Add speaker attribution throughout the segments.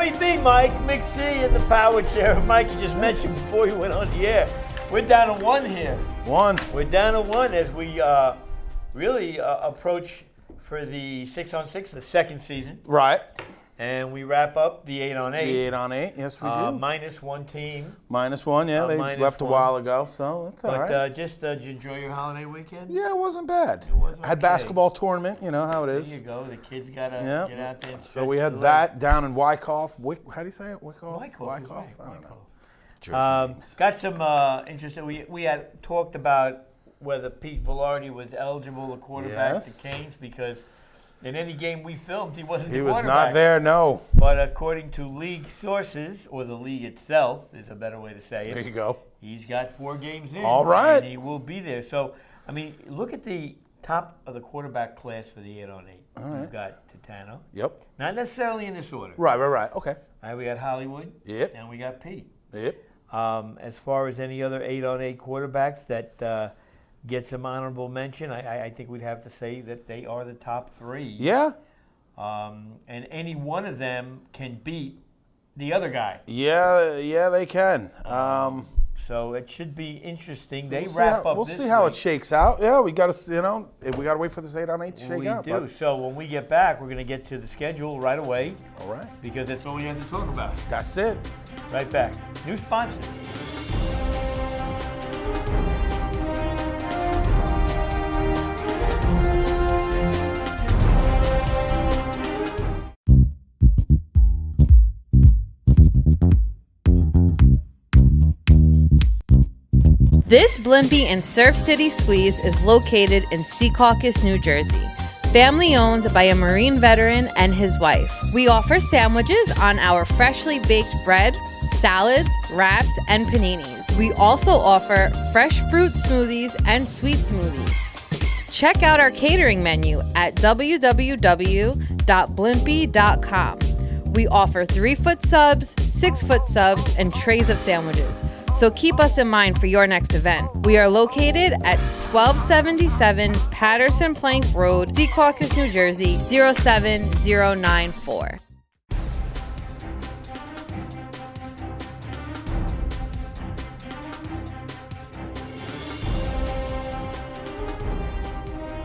Speaker 1: Joey B, Mike, McC in the power chair. Mike, you just mentioned before you went on the air. We're down to 1 here.
Speaker 2: 1.
Speaker 1: We're down to 1 as we really approach for the 6-on-6, the second season.
Speaker 2: Right.
Speaker 1: And we wrap up the 8-on-8.
Speaker 2: The 8-on-8, yes we do.
Speaker 1: Minus 1 team.
Speaker 2: -1, yeah. They left a while ago, so that's all right.
Speaker 1: But did you enjoy your holiday weekend?
Speaker 2: Yeah, it wasn't bad.
Speaker 1: It was
Speaker 2: I had
Speaker 1: okay.
Speaker 2: basketball tournament, you know how it is.
Speaker 1: There you go. The kids got to
Speaker 2: Yeah.
Speaker 1: get out there and
Speaker 2: So we
Speaker 1: stretch
Speaker 2: had
Speaker 1: their
Speaker 2: that down in Wyckoff. How do you say it? Wyckoff?
Speaker 1: legs.
Speaker 2: Wyckoff?
Speaker 1: Right,
Speaker 2: I don't know.
Speaker 1: Wyckoff.
Speaker 2: Jersey names.
Speaker 1: Got some interesting. We had talked about whether Pete Velarde was eligible, a quarterback
Speaker 2: Yes.
Speaker 1: to Canes, because in any game we filmed, he wasn't
Speaker 2: He
Speaker 1: the
Speaker 2: was
Speaker 1: quarterback.
Speaker 2: not there, no.
Speaker 1: But according to league sources, or the league itself, is a better way to say
Speaker 2: There
Speaker 1: it,
Speaker 2: you go.
Speaker 1: he's got 4 games in.
Speaker 2: All right.
Speaker 1: And he will be there. So, I mean, look at the top of the quarterback class for the 8-on-8.
Speaker 2: right.
Speaker 1: You've got Titano.
Speaker 2: Yep.
Speaker 1: Not necessarily in this order.
Speaker 2: Right. Okay.
Speaker 1: All right, we got Hollywood.
Speaker 2: Yep.
Speaker 1: And we got Pete.
Speaker 2: Yep.
Speaker 1: As far as any other 8-on-8 quarterbacks that get some honorable mention, I think we'd have to say that they are the top 3.
Speaker 2: Yeah.
Speaker 1: And any one of them can beat the other guy.
Speaker 2: Yeah, they can.
Speaker 1: So it should be interesting. They
Speaker 2: we'll see
Speaker 1: wrap
Speaker 2: how,
Speaker 1: up
Speaker 2: We'll
Speaker 1: this
Speaker 2: see how it
Speaker 1: week.
Speaker 2: shakes out. Yeah, we got to, we got to wait for this 8-on-8 to shake
Speaker 1: We
Speaker 2: out.
Speaker 1: do.
Speaker 2: But,
Speaker 1: So when we get back, we're going to get to the schedule right away
Speaker 2: all right.
Speaker 1: because that's all we have to talk about.
Speaker 2: That's it.
Speaker 1: Right back. New sponsors.
Speaker 3: This Blimpie and Surf City Squeeze is located in Secaucus, New Jersey. Family owned by a Marine veteran and his wife. We offer sandwiches on our freshly baked bread, salads, wraps, and paninis. We also offer fresh fruit smoothies and sweet smoothies. Check out our catering menu at www.blimpie.com. We offer 3-foot subs, 6-foot subs, and trays of sandwiches. So keep us in mind for your next event. We are located at 1277 Patterson Plank Road, Secaucus, New Jersey, 07094.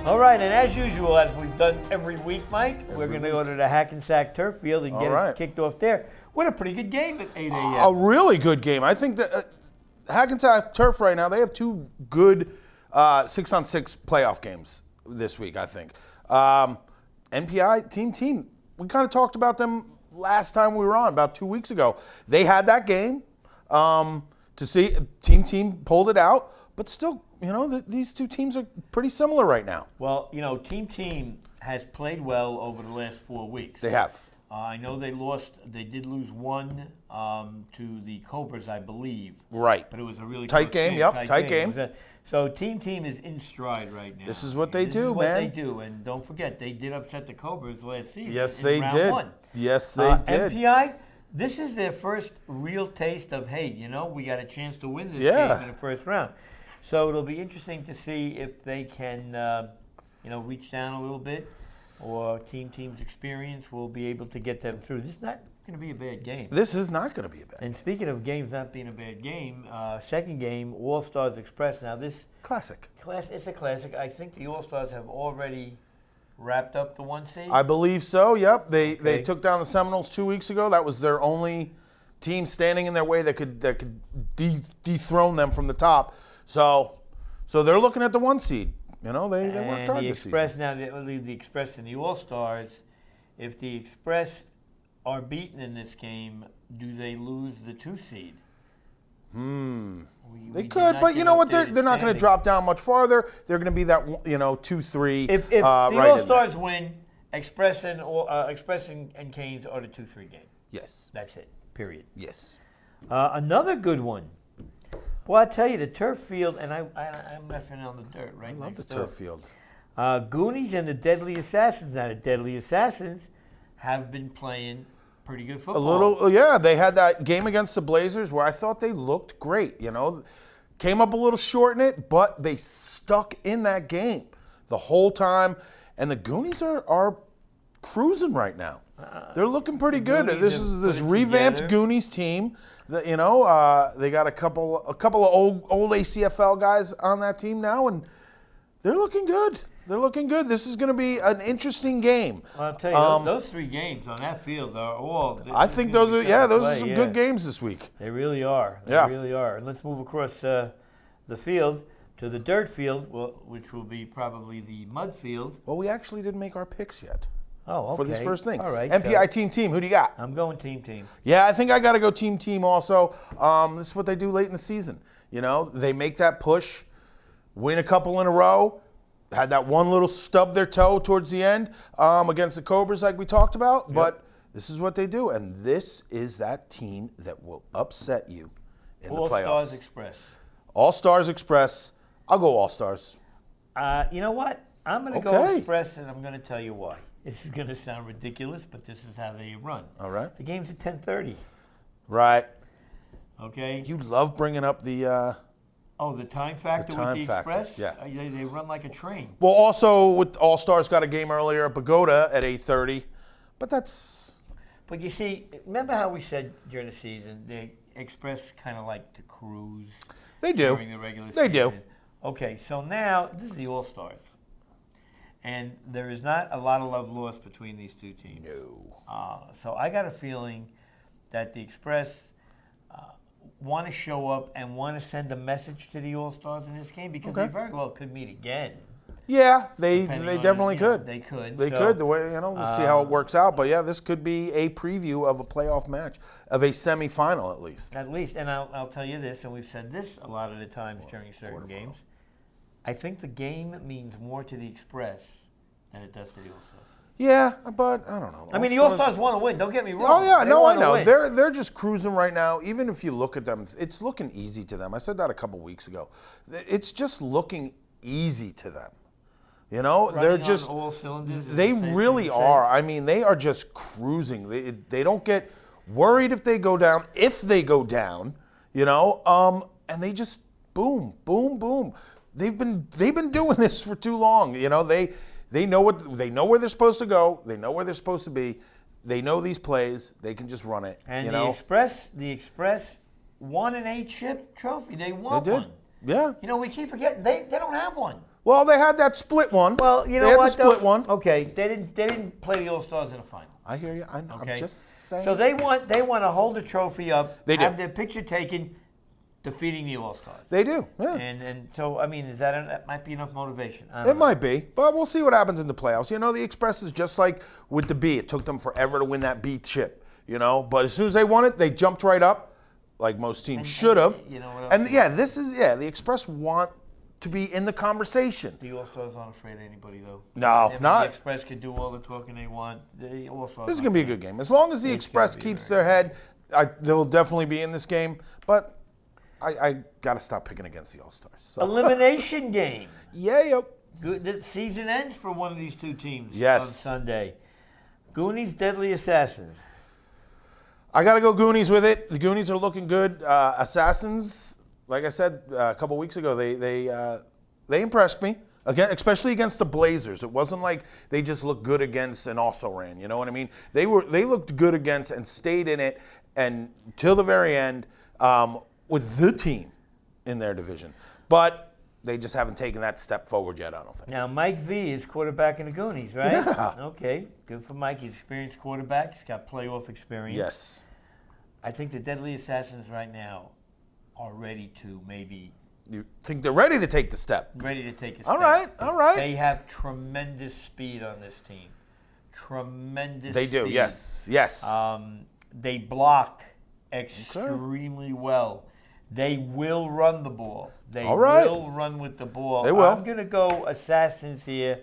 Speaker 1: All right, and as usual, as we've done every week, Mike, we're going to go to the Hackensack Turf Field and get it kicked off there. What a pretty good game at 8 a.m.
Speaker 2: A really good game. I think that Hackensack Turf right now, they have 2 good 6-on-6 playoff games this week, I think. NPI, Team, we kind of talked about them last time we were on, about 2 weeks ago. They had that game to see Team pulled it out, but still, these 2 teams are pretty similar right now.
Speaker 1: Well, Team has played well over the last 4 weeks.
Speaker 2: They have.
Speaker 1: I know they did lose 1 to the Cobras, I believe.
Speaker 2: Right.
Speaker 1: But it was a really
Speaker 2: tight
Speaker 1: close
Speaker 2: game. Yep, tight game.
Speaker 1: So Team is in stride right now.
Speaker 2: This is what they do,
Speaker 1: This is what
Speaker 2: man.
Speaker 1: they do, and don't forget, they did upset the Cobras last season.
Speaker 2: Yes,
Speaker 1: in
Speaker 2: they
Speaker 1: round
Speaker 2: did.
Speaker 1: 1.
Speaker 2: Yes, they did.
Speaker 1: NPI, this is their first real taste of, hey, we got a chance to win this game in the first round. So it'll be interesting to see if they can, reach down a little bit, or Team's experience will be able to get them through. This is not going to be a bad game.
Speaker 2: This is not going to be a bad game.
Speaker 1: And speaking of games not being a bad game, second game, All-Stars Express. Now this
Speaker 2: Classic.
Speaker 1: it's a classic. I think the All-Stars have already wrapped up the 1 seed.
Speaker 2: I believe so, yep. They
Speaker 1: Okay.
Speaker 2: took down the Seminoles 2 weeks ago. That was their only team standing in their way that could dethrone them from the top. So they're looking at the 1 seed. They worked hard
Speaker 1: the
Speaker 2: this
Speaker 1: Express,
Speaker 2: season.
Speaker 1: now they leave the Express and the All-Stars. If the Express are beaten in this game, do they lose the 2 seed?
Speaker 2: They could, but you know what? They're not going to drop down much farther. They're going to be that 2-3.
Speaker 1: If the
Speaker 2: right
Speaker 1: All-Stars win, Express and Canes are the 2-3 game.
Speaker 2: Yes.
Speaker 1: That's it. Period.
Speaker 2: Yes.
Speaker 1: Another good one. Well, I tell you, the turf field, and I'm messing on the dirt right
Speaker 2: I love the
Speaker 1: next door.
Speaker 2: turf field.
Speaker 1: Goonies and the Deadly Assassins. Now, the Deadly Assassins have been playing pretty good football.
Speaker 2: They had that game against the Blazers where I thought they looked great. Came up a little short in it, but they stuck in that game the whole time. And the Goonies are cruising right now. They're looking pretty good.
Speaker 1: Goonies
Speaker 2: This
Speaker 1: have
Speaker 2: is
Speaker 1: put
Speaker 2: this
Speaker 1: it
Speaker 2: revamped
Speaker 1: together.
Speaker 2: Goonies team. That they got a couple of old ACFL guys on that team now, and they're looking good. They're looking good. This is going to be an interesting game.
Speaker 1: Well, I'll tell you, those 3 games on that field are all.
Speaker 2: I think those are some good games this week.
Speaker 1: They really are. They
Speaker 2: Yeah.
Speaker 1: really are. And let's move across the field to the dirt field, which will be probably the mud field.
Speaker 2: Well, we actually didn't make our picks yet
Speaker 1: Oh, okay.
Speaker 2: for this first thing.
Speaker 1: All right.
Speaker 2: MPI
Speaker 1: so
Speaker 2: team. Who do you got?
Speaker 1: I'm going team.
Speaker 2: Yeah, I think I got to go team also. This is what they do late in the season. They make that push, win a couple in a row. Had that one little stub their toe towards the end against the Cobras like we talked about.
Speaker 1: Yep.
Speaker 2: But this is what they do. And this is that team that will upset you in the playoffs.
Speaker 1: All Stars Express.
Speaker 2: All Stars Express. I'll go All Stars.
Speaker 1: You know what? I'm going to go
Speaker 2: Okay.
Speaker 1: Express, and I'm going to tell you why. This is going to sound ridiculous, but this is how they run.
Speaker 2: All right.
Speaker 1: The game's at 10:30.
Speaker 2: Right.
Speaker 1: Okay.
Speaker 2: You love bringing up the...
Speaker 1: The time factor
Speaker 2: time
Speaker 1: with the
Speaker 2: factor,
Speaker 1: Express?
Speaker 2: yes.
Speaker 1: They run like a train.
Speaker 2: Well, also, with All Stars got a game earlier at Pagoda at 8:30. But that's...
Speaker 1: But you see, remember how we said during the season, the Express kind of like to cruise
Speaker 2: They do.
Speaker 1: during the regular
Speaker 2: They
Speaker 1: season.
Speaker 2: do.
Speaker 1: Okay, so now this is the All-Stars. And there is not a lot of love lost between these two teams.
Speaker 2: No.
Speaker 1: So I got a feeling that the Express want to show up and want to send a message to the All-Stars in this game because
Speaker 2: Okay.
Speaker 1: they very well could meet again.
Speaker 2: Yeah, they
Speaker 1: Depending on,
Speaker 2: definitely could.
Speaker 1: They could.
Speaker 2: They
Speaker 1: So,
Speaker 2: could. The way we'll see how it works out. But yeah, this could be a preview of a playoff match, of a semifinal at least.
Speaker 1: At least, and I'll tell you this, and we've said this a lot of the times during certain games. I think the game means more to the Express than it does to the All-Stars.
Speaker 2: Yeah, but I don't know.
Speaker 1: I mean, the All-Stars want to win. Don't get me wrong.
Speaker 2: Oh yeah,
Speaker 1: They
Speaker 2: no, I
Speaker 1: wanna
Speaker 2: know.
Speaker 1: win.
Speaker 2: They're just cruising right now. Even if you look at them, it's looking easy to them. I said that a couple weeks ago. It's just looking easy to them. They're
Speaker 1: Running
Speaker 2: just
Speaker 1: on all cylinders is
Speaker 2: they
Speaker 1: the same
Speaker 2: really
Speaker 1: thing to say.
Speaker 2: are. I mean, they are just cruising. They don't get worried if they go down. If they go down, and they just boom, boom, boom. They've been doing this for too long. They know where they're supposed to go. They know where they're supposed to be. They know these plays. They can just run it.
Speaker 1: And the Express won an 8-chip trophy. They won
Speaker 2: They did.
Speaker 1: one.
Speaker 2: Yeah.
Speaker 1: We keep forgetting they don't have one.
Speaker 2: Well, they had that split one.
Speaker 1: Well, you know
Speaker 2: they had
Speaker 1: what?
Speaker 2: the split
Speaker 1: though?
Speaker 2: one.
Speaker 1: Okay, they didn't play the All-Stars in a final.
Speaker 2: I hear you. I'm
Speaker 1: Okay,
Speaker 2: just saying.
Speaker 1: So they want to hold the trophy up,
Speaker 2: They do.
Speaker 1: have their picture taken, defeating the All-Stars.
Speaker 2: They do. Yeah.
Speaker 1: And so I mean, that might be enough motivation? I
Speaker 2: It
Speaker 1: don't know.
Speaker 2: might be, but we'll see what happens in the playoffs. The Express is just like with the B. It took them forever to win that B chip, But as soon as they won it, they jumped right up, like most teams should have.
Speaker 1: You know what else?
Speaker 2: And yeah, the Express want to be in the conversation.
Speaker 1: The All-Stars aren't afraid of anybody, though.
Speaker 2: No,
Speaker 1: If
Speaker 2: not.
Speaker 1: The Express could do all the talking they want. The All-Stars.
Speaker 2: This is going to be a good game. As long as the
Speaker 1: It's
Speaker 2: Express
Speaker 1: gonna be
Speaker 2: keeps
Speaker 1: very
Speaker 2: their head, they'll definitely be in this game. But I got to stop picking against the All-Stars. So.
Speaker 1: Elimination game.
Speaker 2: Yeah, yep.
Speaker 1: Good. The season ends for one of these two teams
Speaker 2: Yes.
Speaker 1: on Sunday. Goonies, Deadly Assassins.
Speaker 2: I got to go Goonies with it. The Goonies are looking good. Assassins, like I said a couple weeks ago, they impressed me. Again, especially against the Blazers. It wasn't like they just looked good against and also ran. You know what I mean? They looked good against and stayed in it and till the very end with the team in their division. But they just haven't taken that step forward yet, I don't think.
Speaker 1: Now, Mike V is quarterback in the Goonies, right?
Speaker 2: Yeah.
Speaker 1: Okay, good for Mike. He's an experienced quarterback. He's got playoff experience.
Speaker 2: Yes.
Speaker 1: I think the Deadly Assassins right now are ready to maybe
Speaker 2: You think they're ready to take the step?
Speaker 1: ready to take a step.
Speaker 2: All right, all right.
Speaker 1: They have tremendous speed on this team. Tremendous
Speaker 2: They do,
Speaker 1: speed.
Speaker 2: yes.
Speaker 1: They block extremely well. They will run the ball. They
Speaker 2: All right.
Speaker 1: will run with the ball.
Speaker 2: They will.
Speaker 1: I'm going to go Assassins here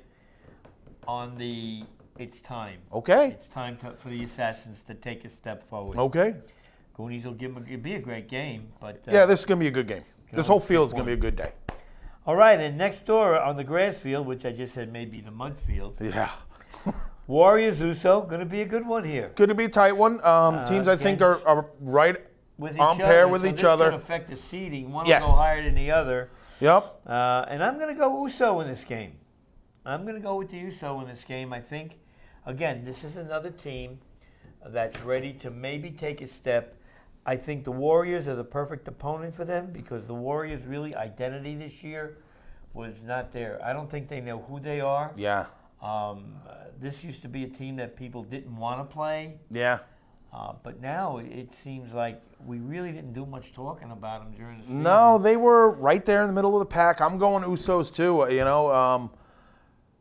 Speaker 1: on the it's time.
Speaker 2: Okay.
Speaker 1: It's time for the Assassins to take a step forward.
Speaker 2: Okay.
Speaker 1: Goonies will it'll be a great game. But
Speaker 2: Yeah, this is going to be a good game. This whole
Speaker 1: always
Speaker 2: field is
Speaker 1: pick
Speaker 2: going to be a good day.
Speaker 1: all right, and next door on the grass field, which I just said may be the mud field,
Speaker 2: Yeah.
Speaker 1: Warriors Uso, going to be a good one here.
Speaker 2: Going to be a tight one. Teams, I think, are right
Speaker 1: With
Speaker 2: on
Speaker 1: each
Speaker 2: pair
Speaker 1: other.
Speaker 2: with
Speaker 1: So
Speaker 2: each
Speaker 1: this
Speaker 2: other.
Speaker 1: could affect the seeding. One
Speaker 2: Yes.
Speaker 1: will go higher than the other.
Speaker 2: Yep.
Speaker 1: And I'm going to go Uso in this game. I'm going to go with the Uso in this game. I think again, this is another team that's ready to maybe take a step. I think the Warriors are the perfect opponent for them because the Warriors' really identity this year was not there. I don't think they know who they are.
Speaker 2: Yeah.
Speaker 1: This used to be a team that people didn't want to play.
Speaker 2: Yeah.
Speaker 1: But now it seems like we really didn't do much talking about them during the season.
Speaker 2: No, they were right there in the middle of the pack. I'm going Usos too. You know,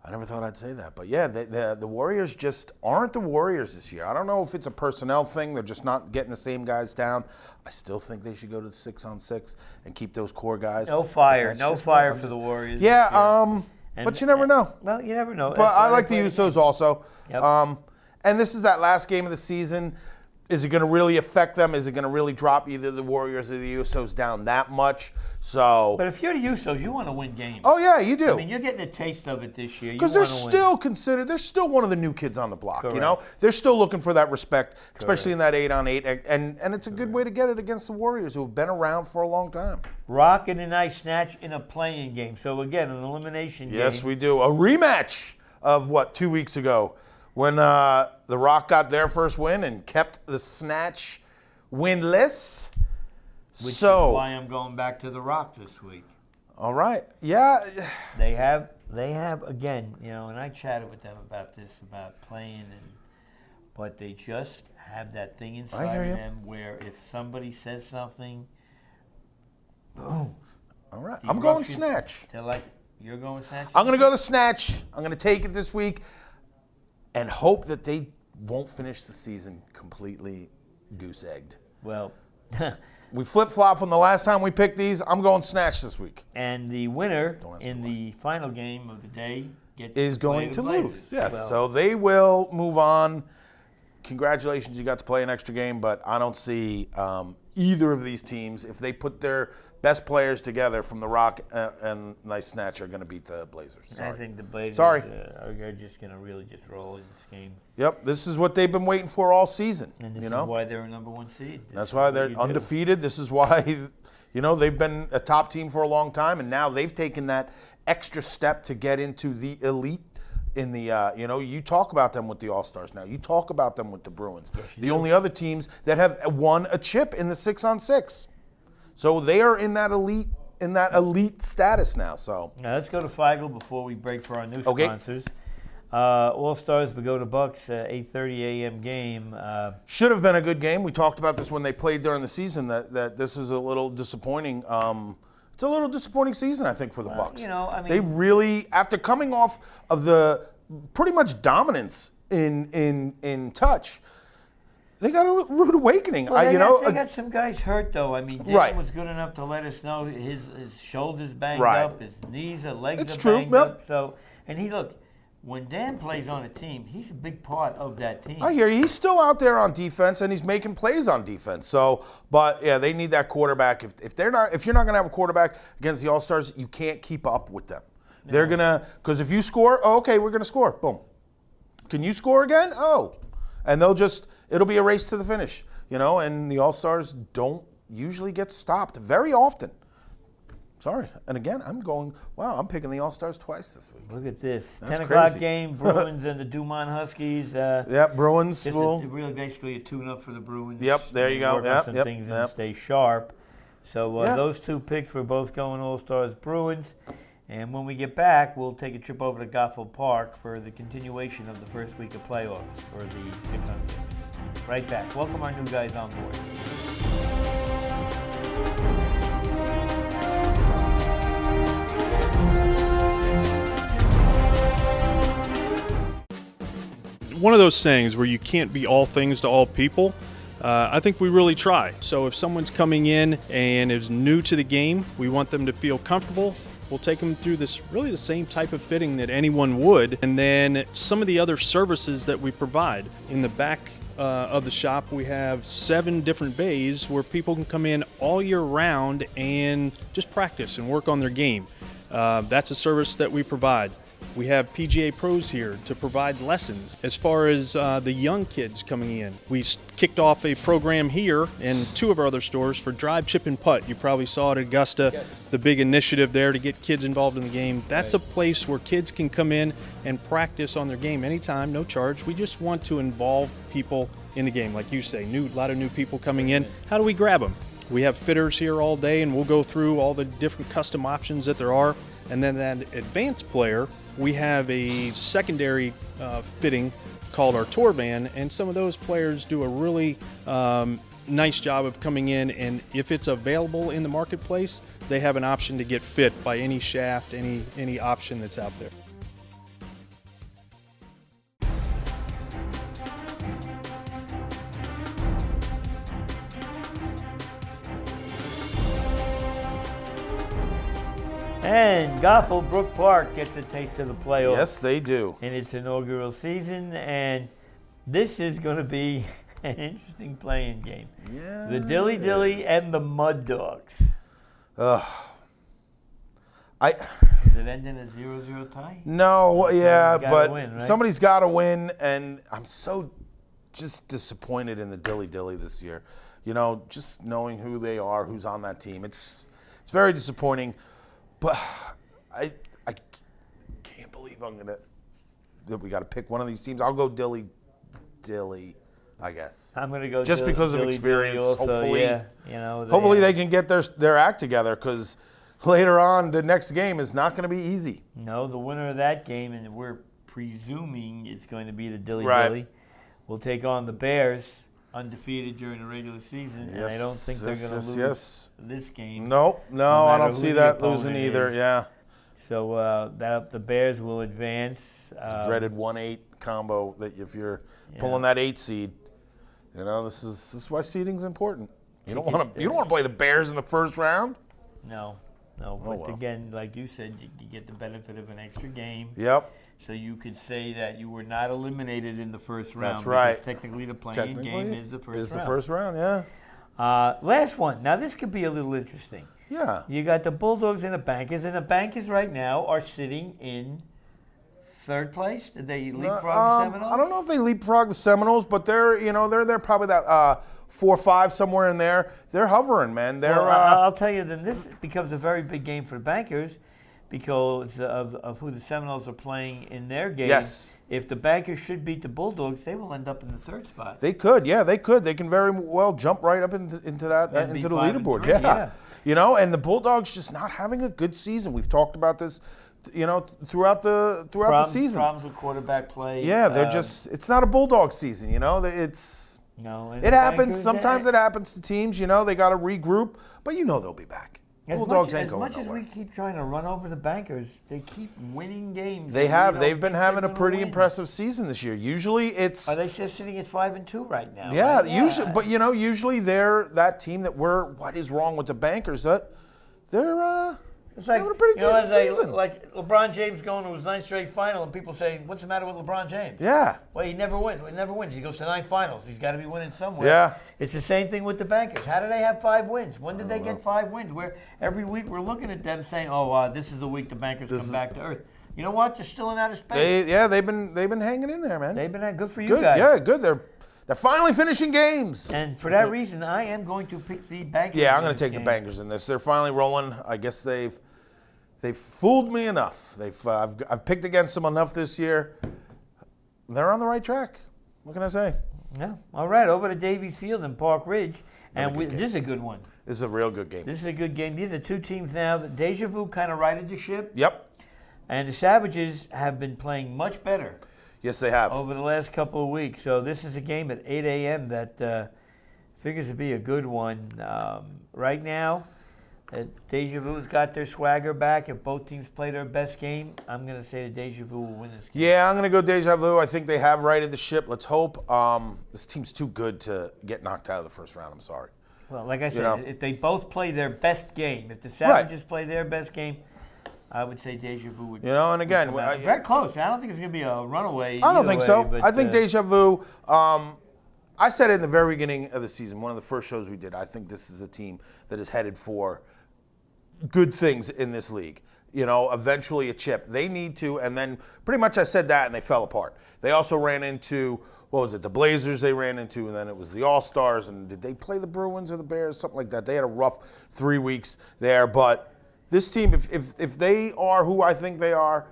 Speaker 2: I never thought I'd say that, but yeah, the Warriors just aren't the Warriors this year. I don't know if it's a personnel thing; they're just not getting the same guys down. I still think they should go to the 6-on-6 and keep those core guys.
Speaker 1: No fire for the Warriors.
Speaker 2: Yeah, but you never know.
Speaker 1: Well, you never know.
Speaker 2: But I like the Usos also.
Speaker 1: Yep.
Speaker 2: And this is that last game of the season. Is it going to really affect them? Is it going to really drop either the Warriors or the Usos down that much? So.
Speaker 1: But if you're the Usos, you want to win games.
Speaker 2: Oh yeah, you do.
Speaker 1: I mean, you're getting a taste of it this year.
Speaker 2: Because they're still considered. They're still one of the new kids on the block.
Speaker 1: Correct.
Speaker 2: You know, they're still looking for that respect, especially in that 8-on-8. And it's a good way to get it against the Warriors, who have been around for a long time.
Speaker 1: Rock and a nice snatch in a playing game. So again, an elimination game.
Speaker 2: Yes, we do. A rematch of 2 weeks ago, when the Rock got their first win and kept the snatch winless.
Speaker 1: Which is why I'm going back to the Rock this week.
Speaker 2: All right. Yeah.
Speaker 1: They have again, you know, and I chatted with them about this, about playing, but they just have that thing inside of them where if somebody says something, boom.
Speaker 2: All right. I'm going snatch.
Speaker 1: They're like, you're going snatch?
Speaker 2: I'm going to go the snatch. I'm going to take it this week and hope that they won't finish the season completely goose-egged.
Speaker 1: Well,
Speaker 2: we flip-flop from the last time we picked these. I'm going snatch this week.
Speaker 1: And the winner in the final game of the day
Speaker 2: is going to lose. Yes,
Speaker 1: well,
Speaker 2: so they will move on. Congratulations, you got to play an extra game, but I don't see either of these teams, if they put their best players together from the Rock and Nice Snatch, are going to beat the Blazers. Sorry.
Speaker 1: I think the Blazers are just going to really just roll in this game.
Speaker 2: Yep, this is what they've been waiting for all season.
Speaker 1: And this
Speaker 2: is
Speaker 1: why they're a number one seed.
Speaker 2: That's why they're undefeated. This is why, they've been a top team for a long time, and now they've taken that extra step to get into the elite. In the, you talk about them with the All-Stars now. You talk about them with the Bruins. Yes, the only other teams that have won a chip in the 6-on-6. So they are in that elite status now. So
Speaker 1: now let's go to Feigl before we break for our new sponsors. All-Stars, we go to Bucks, 8:30 a.m. game.
Speaker 2: Should have been a good game. We talked about this when they played during the season, that this was a little disappointing. It's a little disappointing season, I think, for the Bucks. They really, after coming off of the pretty much dominance in touch, they got a rude awakening.
Speaker 1: Well, they got some guys hurt, though. I mean, Dan was good enough to let us know his shoulders banged up, his knees and legs are banged up. So, and when Dan plays on a team, he's a big part of that team.
Speaker 2: I hear you. He's still out there on defense, and he's making plays on defense. So, but yeah, they need that quarterback. If you're not going to have a quarterback against the All-Stars, you can't keep up with them. No. They're gonna, because if you score, okay, we're gonna score. Boom. Can you score again? Oh, and it'll be a race to the finish. And the All-Stars don't usually get stopped very often. Sorry. And again, I'm picking the All-Stars twice this week.
Speaker 1: Look at this.
Speaker 2: That's
Speaker 1: 10 o'clock
Speaker 2: crazy.
Speaker 1: game, Bruins and the Dumont Huskies.
Speaker 2: Bruins.
Speaker 1: Really basically a tune-up for the Bruins.
Speaker 2: Yep, there you go.
Speaker 1: Work on some things and stay sharp. So those two picks were both going All-Stars Bruins. And when we get back, we'll take a trip over to Goffel Park for the continuation of the first week of playoffs for the 6-on-6. Right back. Welcome our new guys on board.
Speaker 4: One of those sayings where you can't be all things to all people. I think we really try. So if someone's coming in and is new to the game, we want them to feel comfortable. We'll take them through the same type of fitting that anyone would. And then some of the other services that we provide. In the back of the shop, we have 7 different bays where people can come in all year round and just practice and work on their game. That's a service that we provide. We have PGA pros here to provide lessons. As far as the young kids coming in, we kicked off a program here in 2 of our other stores for drive, chip, and putt. You probably saw it at Augusta, the big initiative there to get kids involved in the game. That's a place where kids can come in and practice on their game anytime, no charge. We just want to involve people in the game, like you say, a lot of new people coming in. How do we grab them? We have fitters here all day, and we'll go through all the different custom options that there are. And then that advanced player, we have a secondary fitting called our tour van, and some of those players do a really nice job of coming in, and if it's available in the marketplace, they have an option to get fit by any shaft, any option that's out there.
Speaker 1: And Gothel Brook Park gets a taste of the playoffs.
Speaker 2: Yes, they do.
Speaker 1: In its inaugural season, and this is going to be an interesting playing game.
Speaker 2: Yeah.
Speaker 1: The Dilly Dilly and the Mud Dogs.
Speaker 2: Ugh.
Speaker 1: Does it end in a 0-0 tie?
Speaker 2: No, yeah,
Speaker 1: gotta
Speaker 2: but
Speaker 1: win, right?
Speaker 2: somebody's got to win, and I'm so just disappointed in the Dilly Dilly this year. You know, just knowing who they are, who's on that team, it's very disappointing. But I can't believe that we got to pick one of these teams. I'll go Dilly Dilly, I guess.
Speaker 1: I'm going to go
Speaker 2: Just because of
Speaker 1: Dilly
Speaker 2: experience,
Speaker 1: Dilly also,
Speaker 2: hopefully.
Speaker 1: yeah, you know,
Speaker 2: Hopefully they can get their act together, because later on the next game is not going to be easy.
Speaker 1: No, the winner of that game, and we're presuming it's going to be the Dilly
Speaker 2: Right.
Speaker 1: Dilly, will take on the Bears, undefeated during the regular season, and I don't think they're going to lose this game.
Speaker 2: No, I
Speaker 1: matter
Speaker 2: don't
Speaker 1: who
Speaker 2: see
Speaker 1: the
Speaker 2: that
Speaker 1: opponent
Speaker 2: losing either.
Speaker 1: is.
Speaker 2: Yeah,
Speaker 1: So the Bears will advance.
Speaker 2: dreaded 1-8 combo that if you're pulling that 8 seed, you know this is why seeding's important. You don't want to play the Bears in the first round.
Speaker 1: No, but
Speaker 2: well.
Speaker 1: again, like you said, you get the benefit of an extra game.
Speaker 2: Yep.
Speaker 1: So you could say that you were not eliminated in the first round.
Speaker 2: That's right.
Speaker 1: Because technically, the playing game is the first round.
Speaker 2: Yeah.
Speaker 1: Last one. Now this could be a little interesting.
Speaker 2: Yeah.
Speaker 1: You got the Bulldogs and the Bankers, and the Bankers right now are sitting in third place. Did they leapfrog the Seminoles?
Speaker 2: I don't know if they leapfrog the Seminoles, but they're probably that 4 or 5 somewhere in there. They're hovering, man. They're.
Speaker 1: Well, I'll tell you, then this becomes a very big game for the Bankers because of who the Seminoles are playing in their game.
Speaker 2: Yes.
Speaker 1: If the Bankers should beat the Bulldogs, they will end up in the third spot.
Speaker 2: They could, yeah, they could. They can very well jump right up into that
Speaker 1: And
Speaker 2: into
Speaker 1: be
Speaker 2: the
Speaker 1: 5 and
Speaker 2: leaderboard.
Speaker 1: 3, yeah.
Speaker 2: You know, and the Bulldogs just not having a good season. We've talked about this, you know, throughout the season.
Speaker 1: Problems with quarterback play.
Speaker 2: Yeah, they're just. It's not a Bulldog season, you know. It's.
Speaker 1: No, and
Speaker 2: It
Speaker 1: the
Speaker 2: happens.
Speaker 1: Bankers,
Speaker 2: Sometimes it happens to teams. You know, they got to regroup, but you know they'll be back. Bulldogs ain't going
Speaker 1: As much
Speaker 2: nowhere.
Speaker 1: as we keep trying to run over the Bankers, they keep winning games.
Speaker 2: They
Speaker 1: that we
Speaker 2: have.
Speaker 1: don't
Speaker 2: They've been
Speaker 1: think
Speaker 2: having a
Speaker 1: they're gonna
Speaker 2: pretty
Speaker 1: win.
Speaker 2: impressive season this year. Usually, it's.
Speaker 1: Are they just sitting at 5-2 right now?
Speaker 2: Yeah,
Speaker 1: right?
Speaker 2: usually, but you know, usually they're that team that what is wrong with the Bankers? That they're
Speaker 1: It's like,
Speaker 2: having a pretty decent season.
Speaker 1: like LeBron James going to his 9th straight final, and people saying, "What's the matter with LeBron James?"
Speaker 2: Yeah.
Speaker 1: Well, he never wins. He never wins. He goes to 9 finals. He's got to be winning somewhere.
Speaker 2: Yeah.
Speaker 1: It's the same thing with the Bankers. How do they have 5 wins? When did they get 5 wins? Where every week we're looking at them saying, "Oh, this is the week the Bankers come back to earth." You know what? They're still in outer space.
Speaker 2: They've been hanging in there, man.
Speaker 1: They've been good for you
Speaker 2: Good,
Speaker 1: guys.
Speaker 2: yeah, good. They're finally finishing games.
Speaker 1: And for that reason, I am going to pick the Bankers.
Speaker 2: Yeah, I'm
Speaker 1: in
Speaker 2: going
Speaker 1: this
Speaker 2: to take the
Speaker 1: game.
Speaker 2: Bankers in this. They're finally rolling. I guess they've fooled me enough. I've picked against them enough this year. They're on the right track. What can I say?
Speaker 1: Yeah. All right, over to Davies Field in Park Ridge, and
Speaker 2: good game.
Speaker 1: this is a good one.
Speaker 2: This is a real good game.
Speaker 1: This is a good game. These are 2 teams now that Deja Vu kind of righted the ship,
Speaker 2: Yep.
Speaker 1: and the Savages have been playing much better
Speaker 2: Yes, they have.
Speaker 1: over the last couple of weeks. So this is a game at 8 a.m. that figures to be a good one. Right now, Deja Vu's got their swagger back. If both teams play their best game, I'm going to say that Deja Vu will win this game.
Speaker 2: Yeah, I'm going to go Deja Vu. I think they have righted the ship. Let's hope. This team's too good to get knocked out of the first round. I'm sorry.
Speaker 1: Well, like I said,
Speaker 2: know.
Speaker 1: if they both play their best game, if the Savages play their best game, I would say Deja Vu would.
Speaker 2: You know, and again,
Speaker 1: come out. Very close. I don't think it's going to be a runaway.
Speaker 2: I don't
Speaker 1: either
Speaker 2: think
Speaker 1: way,
Speaker 2: so.
Speaker 1: but,
Speaker 2: I think Deja Vu. I said it in the very beginning of the season, one of the first shows we did. I think this is a team that is headed for good things in this league. eventually a chip. They need to, and then pretty much I said that and they fell apart. They also ran into, what was it, the Blazers they ran into, and then it was the All-Stars, and did they play the Bruins or the Bears, something like that. They had a rough 3 weeks there, but this team, if they are who I think they are,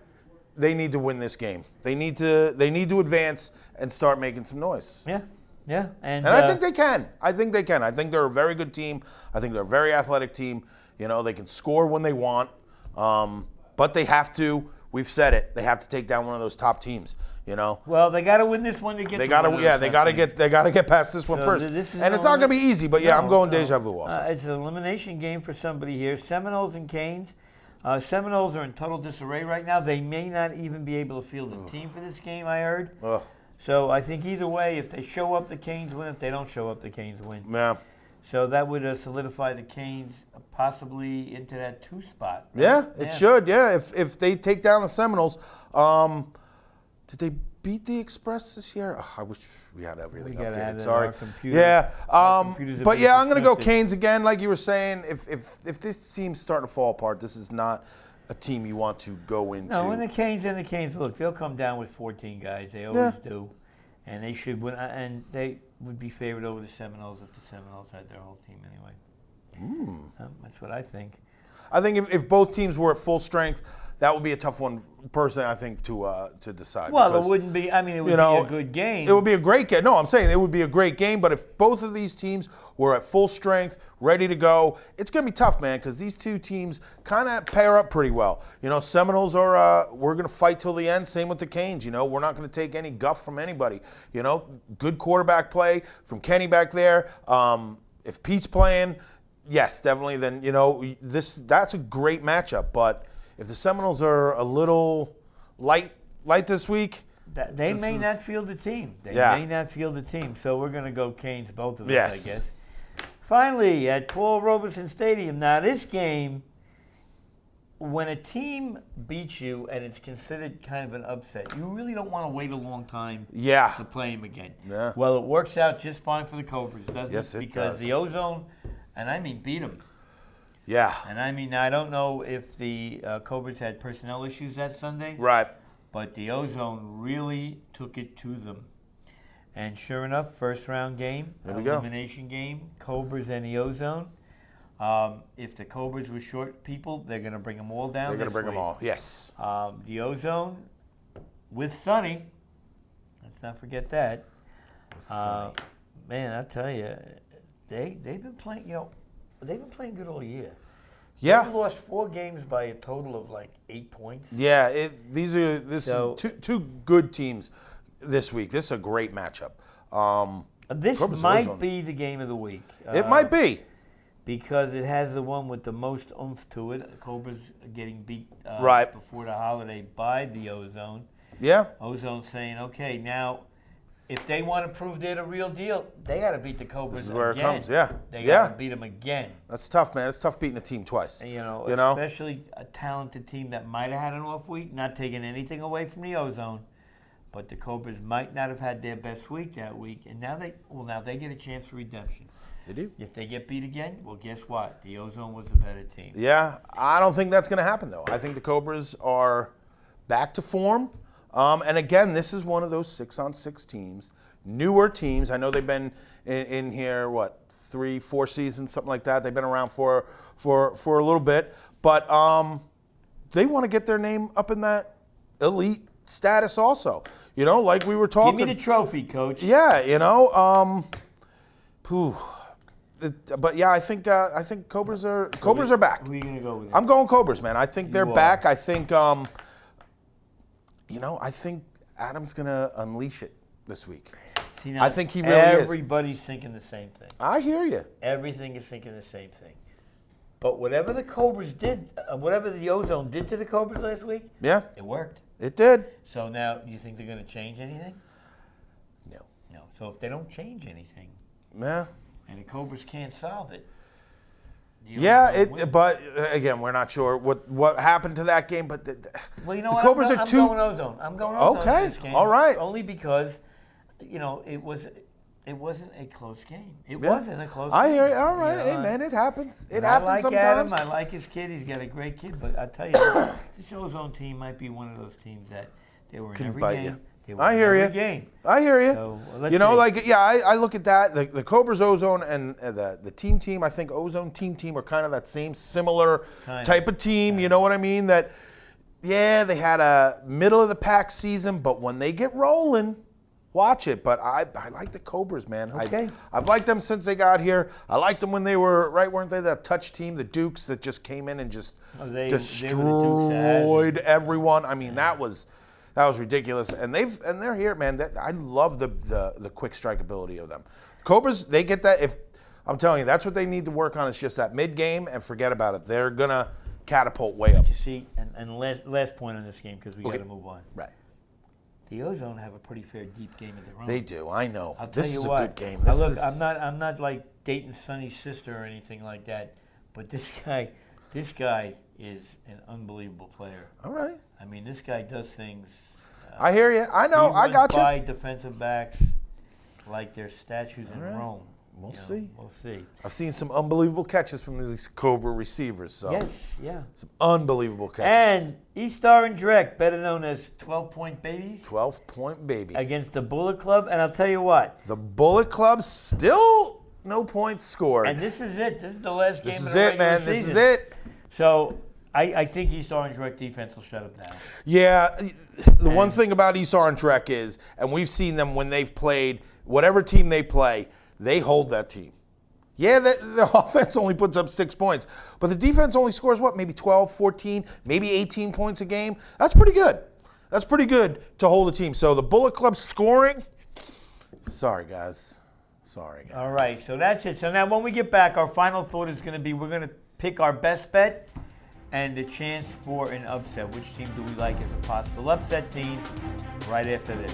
Speaker 2: they need to win this game. They need to advance and start making some noise.
Speaker 1: Yeah.
Speaker 2: And I think they can. I think they're a very good team. I think they're a very athletic team. They can score when they want, but they have to. We've said it. They have to take down one of those top teams.
Speaker 1: Well, they got to win this one to get.
Speaker 2: They got to. Yeah, they got to get past this one first. And it's not going to be easy. But I'm going deja vu also.
Speaker 1: It's an elimination game for somebody here. Seminoles and Canes. Seminoles are in total disarray right now. They may not even be able to field a team for this game, I heard.
Speaker 2: Ugh.
Speaker 1: So I think either way, if they show up, the Canes win. If they don't show up, the Canes win.
Speaker 2: Yeah.
Speaker 1: So that would solidify the Canes possibly into that 2 spot. Right?
Speaker 2: Yeah, it should. Yeah, if they take down the Seminoles, did they beat the Express this year? Oh, I wish we had everything updated. Sorry. Yeah. But yeah, I'm going to go Canes again, like you were saying. If this team's starting to fall apart, this is not a team you want to go into.
Speaker 1: No, and the Canes, look, they'll come down with 14 guys. They always do. And they should win. And they would be favored over the Seminoles if the Seminoles had their whole team anyway. That's what I think.
Speaker 2: I think if both teams were at full strength, that would be a tough one, personally, I think, to decide.
Speaker 1: Well, it wouldn't be. I mean, it would be a good game.
Speaker 2: It would be a great game. No, I'm saying it would be a great game. But if both of these teams were at full strength, ready to go, it's going to be tough, man, because these two teams kind of pair up pretty well. Seminoles are, we're going to fight till the end. Same with the Canes. We're not going to take any guff from anybody. Good quarterback play from Kenny back there. If Pete's playing, yes, definitely. Then, that's a great matchup. But if the Seminoles are a little light this week,
Speaker 1: they may not field the team. They may not field the team. So we're going to go Canes, both of us, I guess. Finally, at Paul Robeson Stadium. Now, this game, when a team beats you and it's considered kind of an upset, you really don't want to wait a long time to play them again.
Speaker 2: Yeah.
Speaker 1: Well, it works out just fine for the Cobras, doesn't it?
Speaker 2: Yes, it
Speaker 1: because
Speaker 2: does.
Speaker 1: the Ozone, and I mean beat them.
Speaker 2: Yeah.
Speaker 1: And I mean, I don't know if the Cobras had personnel issues that Sunday.
Speaker 2: Right.
Speaker 1: But the Ozone really took it to them. And sure enough, first round game, elimination game, Cobras and the Ozone. If the Cobras were short people, they're going to bring them all down.
Speaker 2: They're going to bring them all, yes.
Speaker 1: The Ozone with Sonny, let's not forget that. Man, I tell you, they've been playing, they've been playing good all year.
Speaker 2: Yeah.
Speaker 1: They've lost 4 games by a total of like 8 points.
Speaker 2: Yeah, this is two good teams this week. This is a great matchup.
Speaker 1: This might be the game of the week.
Speaker 2: It might be.
Speaker 1: Because it has the one with the most oomph to it. Cobras getting beat before the holiday by the Ozone.
Speaker 2: Yeah.
Speaker 1: Ozone saying, okay, now if they want to prove they're the real deal, they got to beat the Cobras
Speaker 2: This is where
Speaker 1: again.
Speaker 2: it comes, yeah.
Speaker 1: They got to beat them again.
Speaker 2: That's tough, man. It's tough beating a team twice.
Speaker 1: Especially a talented team that might have had an off week, not taking anything away from the Ozone. But the Cobras might not have had their best week that week, and now they get a chance for redemption.
Speaker 2: They do.
Speaker 1: If they get beat again, well, guess what? The Ozone was the better team.
Speaker 2: Yeah, I don't think that's going to happen, though. I think the Cobras are back to form. And again, this is one of those 6-on-6 teams, newer teams. I know they've been in here, 3-4 seasons, something like that. They've been around for a little bit. But they want to get their name up in that elite status also. Like we were talking.
Speaker 1: Give me the trophy, Coach.
Speaker 2: Yeah, But yeah, I think Cobras are back.
Speaker 1: Who are you gonna go with?
Speaker 2: I'm going Cobras, man. I think they're back. I think I think Adam's gonna unleash it this week.
Speaker 1: See, now,
Speaker 2: I think he really is.
Speaker 1: Everybody's thinking the same thing.
Speaker 2: I hear you.
Speaker 1: Everything is thinking the same thing. But whatever the Cobras did, whatever the Ozone did to the Cobras last week, it worked.
Speaker 2: It did.
Speaker 1: So now, do you think they're gonna change anything?
Speaker 2: No.
Speaker 1: So if they don't change anything,
Speaker 2: yeah.
Speaker 1: And the Cobras can't solve it.
Speaker 2: But again, we're not sure what happened to that game. But the
Speaker 1: Cobras I'm going Ozone. I'm going Ozone.
Speaker 2: Okay,
Speaker 1: this game,
Speaker 2: all right.
Speaker 1: Only because, it was It wasn't a close game. It
Speaker 2: Yeah.
Speaker 1: wasn't a close game.
Speaker 2: I hear you. All right.
Speaker 1: You
Speaker 2: Hey,
Speaker 1: know,
Speaker 2: man, it happens. It
Speaker 1: I
Speaker 2: happens
Speaker 1: like
Speaker 2: sometimes.
Speaker 1: Adam. I like his kid. He's got a great kid. But I tell you, this Ozone team might be one of those teams that they were in
Speaker 2: Couldn't
Speaker 1: every
Speaker 2: bite
Speaker 1: game.
Speaker 2: you.
Speaker 1: They were
Speaker 2: I
Speaker 1: in
Speaker 2: hear
Speaker 1: every
Speaker 2: you.
Speaker 1: game.
Speaker 2: I hear you.
Speaker 1: So, let's
Speaker 2: You know,
Speaker 1: see.
Speaker 2: like, yeah, I look at that. The Cobras Ozone and the team, I think Ozone team are kind of that same similar
Speaker 1: Kinda.
Speaker 2: type of team. You know what I mean? That, yeah, they had a middle of the pack season, but when they get rolling, watch it. But I like the Cobras, man.
Speaker 1: Okay.
Speaker 2: I've liked them since they got here. I liked them when they were, weren't they that touch team, the Dukes that just came in and just
Speaker 1: Oh, they were the Dukes of Hazzard.
Speaker 2: destroyed everyone. I mean, that was ridiculous. And they're here, man. I love the quick strike ability of them. Cobras, they get that. If I'm telling you, that's what they need to work on. Is just that mid game and forget about it. They're gonna catapult way up.
Speaker 1: You see, and last point on this game because we
Speaker 2: Okay.
Speaker 1: got to move on.
Speaker 2: Right.
Speaker 1: The Ozone have a pretty fair deep game of their own.
Speaker 2: They do. I know.
Speaker 1: I'll tell
Speaker 2: This
Speaker 1: you
Speaker 2: is
Speaker 1: what.
Speaker 2: a good game.
Speaker 1: Now
Speaker 2: This
Speaker 1: look,
Speaker 2: is,
Speaker 1: I'm not like dating Sonny's sister or anything like that, but this guy is an unbelievable player.
Speaker 2: all right.
Speaker 1: I mean, this guy does things.
Speaker 2: I hear you. I know.
Speaker 1: He
Speaker 2: I
Speaker 1: runs
Speaker 2: got
Speaker 1: by
Speaker 2: you.
Speaker 1: defensive backs like they're statues in
Speaker 2: right.
Speaker 1: Rome.
Speaker 2: We'll
Speaker 1: You know,
Speaker 2: see.
Speaker 1: We'll see.
Speaker 2: I've seen some unbelievable catches from these Cobra receivers. So
Speaker 1: Yes, yeah.
Speaker 2: some unbelievable catches.
Speaker 1: And East Orange Rec, better known as 12-point babies,
Speaker 2: 12-point baby.
Speaker 1: against the Bullet Club. And I'll tell you what.
Speaker 2: The Bullet Club still no points scored.
Speaker 1: And this is it. This is the last game
Speaker 2: This
Speaker 1: of
Speaker 2: is
Speaker 1: the
Speaker 2: it,
Speaker 1: regular
Speaker 2: man. This
Speaker 1: season.
Speaker 2: is it.
Speaker 1: So I think East Orange Rec defense will shut them down.
Speaker 2: Yeah, the one thing about East Orange Rec is, and we've seen them when they've played, whatever team they play, they hold that team. Yeah, the offense only puts up 6 points, but the defense only scores, what, maybe 12, 14, maybe 18 points a game? That's pretty good. That's pretty good to hold a team. So the Bullet Club scoring, sorry, guys. Sorry, guys.
Speaker 1: All right, so that's it. So now when we get back, our final thought is going to be we're going to pick our best bet and the chance for an upset. Which team do we like as a possible upset team right after this?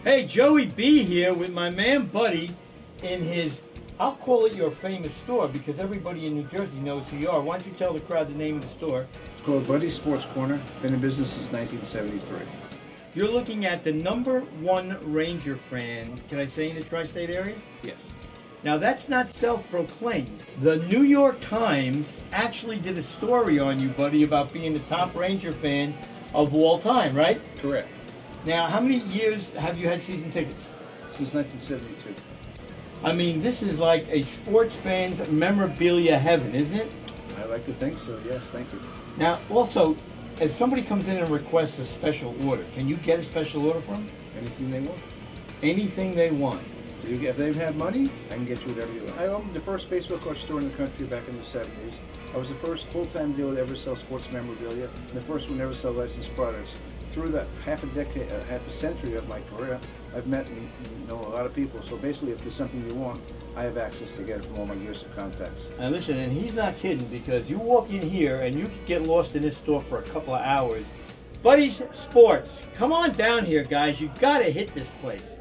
Speaker 1: Hey, Joey B here with my man Buddy in his, I'll call it your famous store because everybody in New Jersey knows who you are. Why don't you tell the crowd the name of the store?
Speaker 5: It's called Buddy's Sports Corner. Been in business since 1973.
Speaker 1: You're looking at the #1 Ranger fan, can I say in the tri-state area?
Speaker 5: Yes.
Speaker 1: Now that's not self-proclaimed. The New York Times actually did a story on you, Buddy, about being the top Ranger fan of all time, right?
Speaker 5: Correct.
Speaker 1: Now, how many years have you had season tickets?
Speaker 5: Since 1972.
Speaker 1: I mean, this is like a sports fan's memorabilia heaven, isn't it?
Speaker 5: I like to think so, yes, thank you.
Speaker 1: Now, also, if somebody comes in and requests a special order, can you get a special order from them?
Speaker 5: Anything they want.
Speaker 1: Anything they want.
Speaker 5: If they have money, I can get you whatever you want. I opened the first baseball card store in the country back in the 70s. I was the first full-time dealer to ever sell sports memorabilia, and the first one to ever sell licensed products. Through that half a century of my career, I've met and know a lot of people. So basically, if there's something you want, I have access to get it from all my years of contacts.
Speaker 1: And listen, and he's not kidding because you walk in here and you could get lost in this store for a couple of hours. Buddy's Sports, come on down here, guys. You gotta hit this place.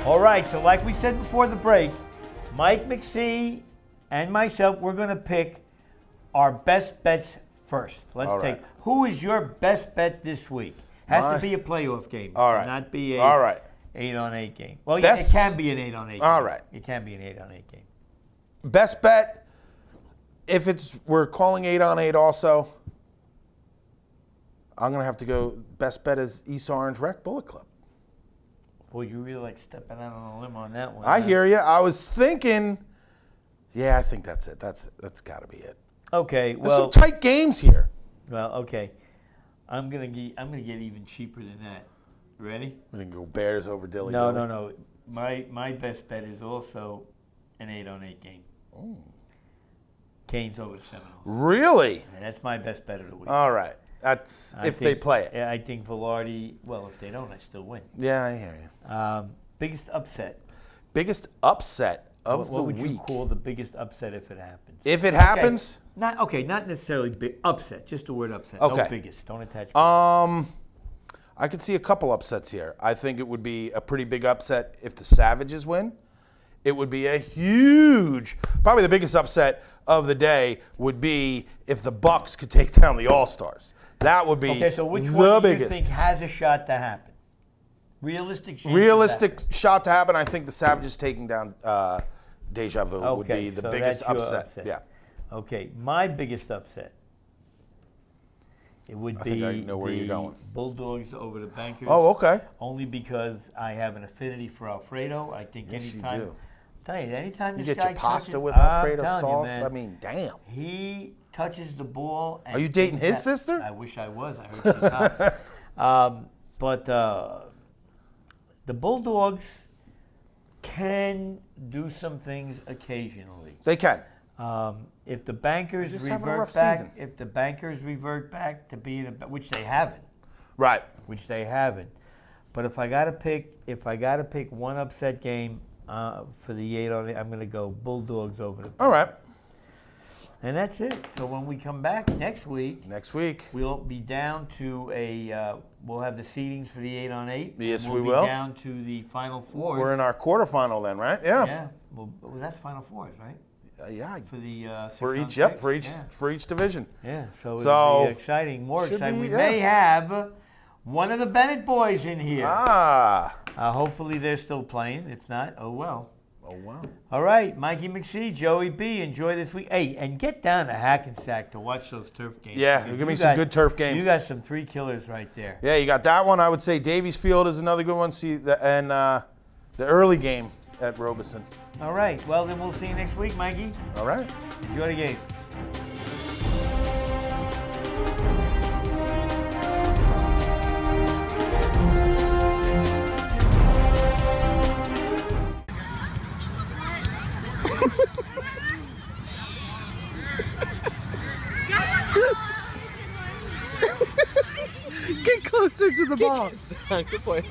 Speaker 1: All right, so like we said before the break, Mike McSee and myself, we're going to pick our best bets first. Let's
Speaker 2: All
Speaker 1: take,
Speaker 2: right.
Speaker 1: who is your best bet this week? Has
Speaker 2: My-
Speaker 1: to be a playoff game.
Speaker 2: All right.
Speaker 1: Not be a
Speaker 2: All right.
Speaker 1: 8-on-8 game. Well, yeah, it
Speaker 2: Best-
Speaker 1: can be an 8-on-8
Speaker 2: All
Speaker 1: game.
Speaker 2: right.
Speaker 1: It can be an 8-on-8 game.
Speaker 2: Best bet, if we're calling 8-on-8 also, I'm going to have to go, best bet is East Orange Rec Bullet Club.
Speaker 1: Boy, you really like stepping out on a limb on that one.
Speaker 2: I
Speaker 1: huh?
Speaker 2: hear you. I was thinking, yeah, I think that's it. That's got to be it.
Speaker 1: Okay,
Speaker 2: There's
Speaker 1: well,
Speaker 2: some tight games here.
Speaker 1: okay. I'm gonna get even cheaper than that. Ready?
Speaker 2: We can go Bears over Dilly.
Speaker 1: No. My best bet is also an 8-on-8 game. Canes over the Seminoles.
Speaker 2: Really?
Speaker 1: And that's my best bet of the week.
Speaker 2: All right. That's
Speaker 1: I
Speaker 2: if they
Speaker 1: think-
Speaker 2: play it.
Speaker 1: Yeah, I think Velarde. Well, if they don't, I still win.
Speaker 2: Yeah, I hear you.
Speaker 1: Biggest upset.
Speaker 2: Biggest upset of
Speaker 1: What
Speaker 2: the
Speaker 1: would
Speaker 2: week.
Speaker 1: you call the biggest upset if it happens?
Speaker 2: If it happens,
Speaker 1: Not necessarily big upset. Just the word upset.
Speaker 2: Okay.
Speaker 1: No biggest. Don't attach.
Speaker 2: I'm I could see a couple upsets here. I think it would be a pretty big upset if the Savages win. It would be a huge, probably the biggest upset of the day would be if the Bucks could take down the All-Stars. That would be
Speaker 1: Okay, so which
Speaker 2: the
Speaker 1: one do you
Speaker 2: biggest.
Speaker 1: think has a shot to happen? Realistic chance.
Speaker 2: Realistic shot to happen. I think the Savages taking down Deja Vu would be the
Speaker 1: so
Speaker 2: biggest
Speaker 1: that's your
Speaker 2: upset. Yeah.
Speaker 1: Okay, my biggest upset. It would be
Speaker 2: think I know where
Speaker 1: the
Speaker 2: you're going.
Speaker 1: Bulldogs over the Bankers.
Speaker 2: Oh, okay.
Speaker 1: Only because I have an affinity for Alfredo. I think
Speaker 2: Yes, you
Speaker 1: anytime.
Speaker 2: do.
Speaker 1: Tell you, anytime
Speaker 2: You
Speaker 1: this
Speaker 2: get
Speaker 1: guy
Speaker 2: your pasta
Speaker 1: touches,
Speaker 2: with
Speaker 1: I'm
Speaker 2: Alfredo
Speaker 1: telling you,
Speaker 2: sauce.
Speaker 1: man,
Speaker 2: I mean, damn.
Speaker 1: he touches the ball. And
Speaker 2: Are you dating
Speaker 1: things
Speaker 2: his sister?
Speaker 1: I wish I was. I heard she's hot. But the Bulldogs can do some things occasionally.
Speaker 2: They can.
Speaker 1: If the Bankers
Speaker 2: They're just having a
Speaker 1: revert
Speaker 2: rough
Speaker 1: back,
Speaker 2: season.
Speaker 1: if the Bankers revert back to being which they haven't,
Speaker 2: Right.
Speaker 1: But if I gotta pick one upset game for the 8-on-8, I'm gonna go Bulldogs over the.
Speaker 2: All right.
Speaker 1: And that's it. So when we come back next week, we'll be down to we'll have the seedings for the 8-on-8.
Speaker 2: Yes,
Speaker 1: we'll
Speaker 2: we
Speaker 1: be
Speaker 2: will.
Speaker 1: down to the Final Four.
Speaker 2: We're in our quarterfinal then, right? Yeah.
Speaker 1: Yeah. Well, that's Final Fours, right?
Speaker 2: Yeah.
Speaker 1: For the
Speaker 2: For each,
Speaker 1: 6-on-6?
Speaker 2: for each division.
Speaker 1: Yeah. So
Speaker 2: So,
Speaker 1: it'll be exciting, more
Speaker 2: should
Speaker 1: exciting.
Speaker 2: be,
Speaker 1: We may have one of the Bennett boys in here.
Speaker 2: Ah.
Speaker 1: Hopefully they're still playing. If not, oh well.
Speaker 2: Oh, wow.
Speaker 1: All right, Mikey McSee, Joey B, enjoy this week. Hey, and get down to Hackensack to watch those turf games.
Speaker 2: Yeah,
Speaker 1: Dude,
Speaker 2: give me
Speaker 1: you
Speaker 2: some
Speaker 1: got-
Speaker 2: good turf games.
Speaker 1: You got some three killers right there.
Speaker 2: Yeah, you got that one. I would say Davies Field is another good one. And the early game at Robeson.
Speaker 1: All right, well, then we'll see you next week, Mikey.
Speaker 2: All right.
Speaker 1: Enjoy the game.
Speaker 6: Get closer to the ball.
Speaker 7: Good point.